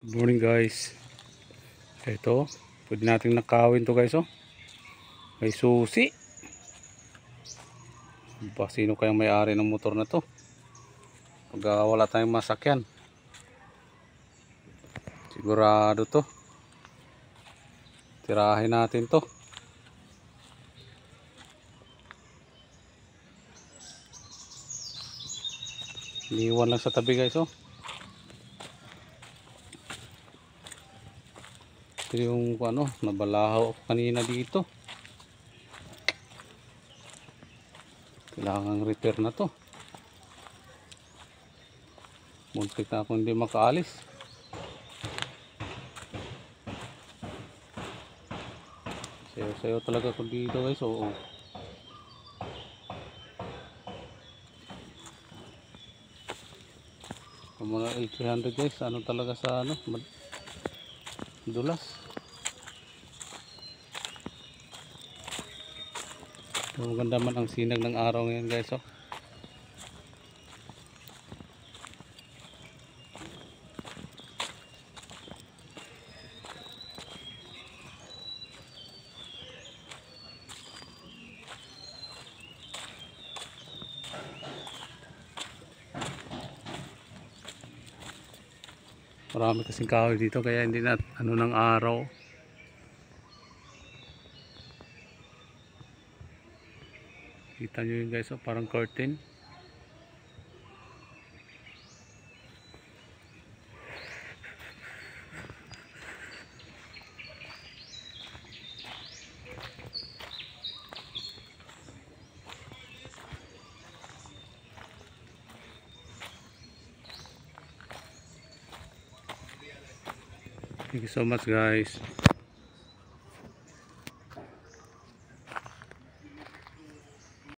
Good morning guys. Ito, pwede natin nakawin to guys oh. May susi. Ba, sino kayang may-ari ng motor na to? Pag wala tayong masakyan. Sigurado to. Tirahin natin to. Iniwan lang sa tabi guys oh. Ito yung ano, nabalahaw ako kanina dito. Kailangan repair na to. Muntik na ako hindi makaalis. Sayo-sayo talaga ako dito guys. Oo. Ang mga L300 guys, ano talaga sa ano, dulas. Maganda man ang sinag ng araw ngayon guys oh. Marami kasing kahoy dito kaya hindi na ano ng araw. Kita nyo yun guys oh, parang curtain. Thank you so much guys.